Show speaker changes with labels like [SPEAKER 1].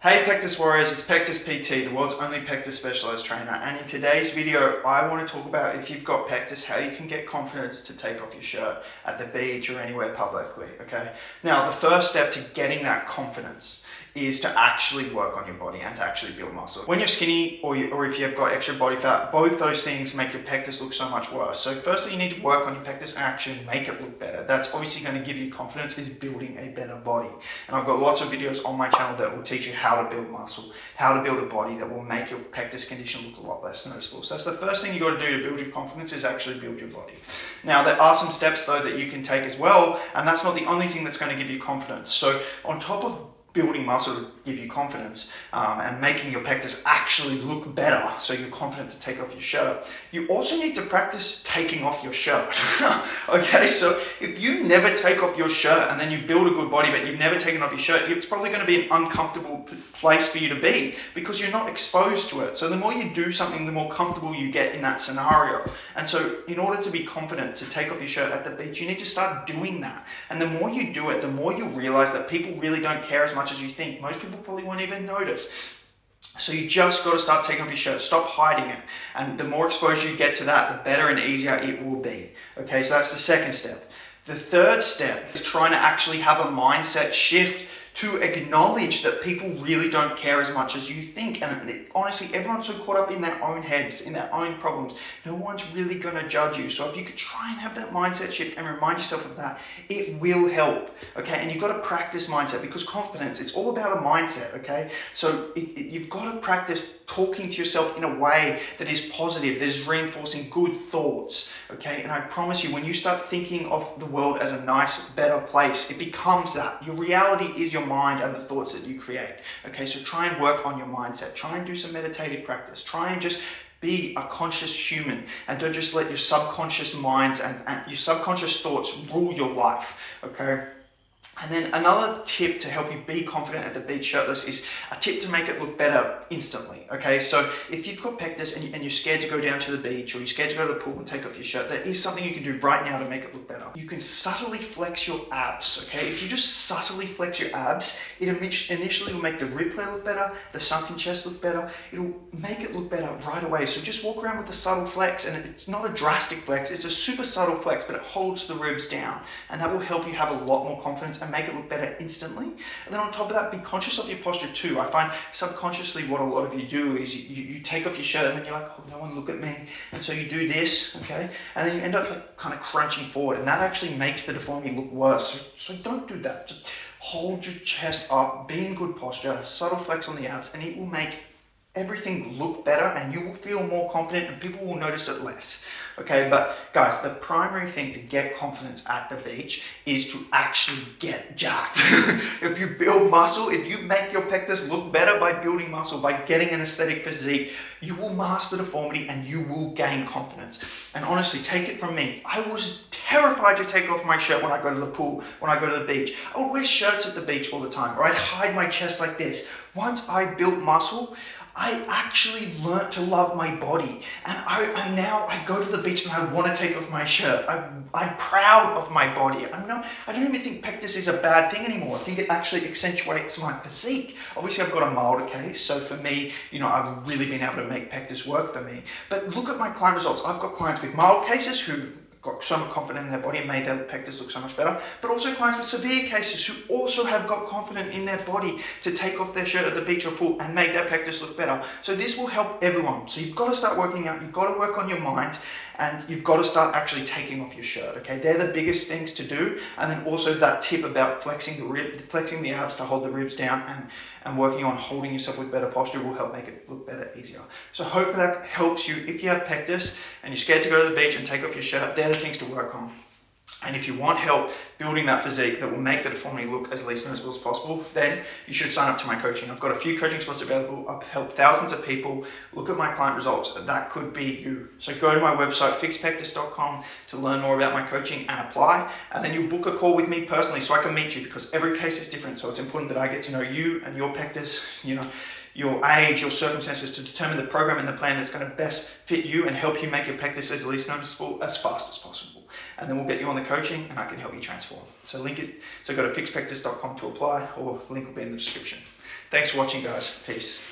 [SPEAKER 1] Hey Pectus Warriors, it's PectusPT, the world's only Pectus specialized trainer, and in today's video I want to talk about, if you've got Pectus, how you can get confidence to take off your shirt at the beach or anywhere publicly, okay? Now the first step to getting that confidence is to actually work on your body and to actually build muscle. When you're skinny or if you've got extra body fat, both those things make your pectus look so much worse. So firstly, you need to work on your pectus and actually make it look better. That's obviously going to give you confidence, is building a better body. And I've got lots of videos on my channel that will teach you how to build muscle, how to build a body that will make your pectus condition look a lot less noticeable. So that's the first thing you got to do to build your confidence, is actually build your body. Now there are some steps though that you can take as well, and that's not the only thing that's going to give you confidence. So on top of building muscle to give you confidence and making your pectus actually look better so you're confident to take off your shirt, you also need to practice taking off your shirt. Okay, so if you never take off your shirt and then you build a good body but you've never taken off your shirt, it's probably going to be an uncomfortable place for you to be because you're not exposed to it. So the more you do something, the more comfortable you get in that scenario. And so in order to be confident to take off your shirt at the beach, you need to start doing that. And the more you do it, the more you realize that people really don't care as much as you think. Most people probably won't even notice. So you just got to start taking off your shirt, stop hiding it. And the more exposure you get to that, the better and easier it will be. Okay, so that's the second step. The third step is trying to actually have a mindset shift to acknowledge that people really don't care as much as you think. And honestly, everyone's so caught up in their own heads, in their own problems. No one's really going to judge you. So if you could try and have that mindset shift and remind yourself of that, it will help. Okay, and you've got to practice mindset, because confidence, it's all about a mindset. Okay, so you've got to practice talking to yourself in a way that is positive, that is reinforcing good thoughts. Okay, and I promise you, when you start thinking of the world as a nice, better place, it becomes that. Your reality is your mind and the thoughts that you create. Okay, so try and work on your mindset. Try and do some meditative practice. Try and just be a conscious human, and don't just let your subconscious minds and your subconscious thoughts rule your life. Okay. And then another tip to help you be confident at the beach shirtless is a tip to make it look better instantly. Okay, so if you've got pectus and you're scared to go down to the beach, or you're scared to go to the pool and take off your shirt, there is something you can do right now to make it look better. You can subtly flex your abs. Okay, if you just subtly flex your abs, it initially will make the rib flare look better, the sunken chest look better. It'll make it look better right away. So just walk around with a subtle flex, and it's not a drastic flex, it's a super subtle flex, but it holds the ribs down, and that will help you have a lot more confidence and make it look better instantly. And then on top of that, be conscious of your posture too. I find subconsciously what a lot of you do is you take off your shirt and then you're like, oh, no one look at me. And so you do this, okay? And then you end up like kind of crunching forward, and that actually makes the deformity look worse. So don't do that. Just hold your chest up, be in good posture, subtle flex on the abs, and it will make everything look better, and you will feel more confident, and people will notice it less. Okay, but guys, the primary thing to get confidence at the beach is to actually get jacked. If you build muscle, if you make your pectus look better by building muscle, by getting an aesthetic physique, you will master deformity and you will gain confidence. And honestly, take it from me, I was terrified to take off my shirt when I go to the pool, when I go to the beach. I would wear shirts at the beach all the time, or I'd hide my chest like this. Once I built muscle, I actually learnt to love my body, and now I go to the beach and I want to take off my shirt. I'm proud of my body. I don't even think pectus is a bad thing anymore. I think it actually accentuates my physique. Obviously, I've got a milder case, so for me, I've really been able to make pectus work for me. But look at my client results. I've got clients with mild cases who got so much confidence in their body and made their pectus look so much better, but also clients with severe cases who also have got confidence in their body to take off their shirt at the beach or pool and make their pectus look better. So this will help everyone. So you've got to start working out, you've got to work on your mind, and you've got to start actually taking off your shirt. Okay, they're the biggest things to do. And then also that tip about flexing the abs to hold the ribs down, and working on holding yourself with better posture will help make it look better, easier. So hopefully that helps you. If you have pectus and you're scared to go to the beach and take off your shirt, they're the things to work on. And if you want help building that physique that will make the deformity look as least noticeable as possible, then you should sign up to my coaching. I've got a few coaching spots available. I've helped thousands of people. Look at my client results. That could be you. So go to my website, fixpectus.com, to learn more about my coaching and apply. And then you book a call with me personally so I can meet you, because every case is different. So it's important that I get to know you and your pectus, your age, your circumstances, to determine the program and the plan that's going to best fit you and help you make your pectus as least noticeable as fast as possible. And then we'll get you on the coaching and I can help you transform. So go to fixpectus.com to apply, or link will be in the description. Thanks for watching, guys. Peace.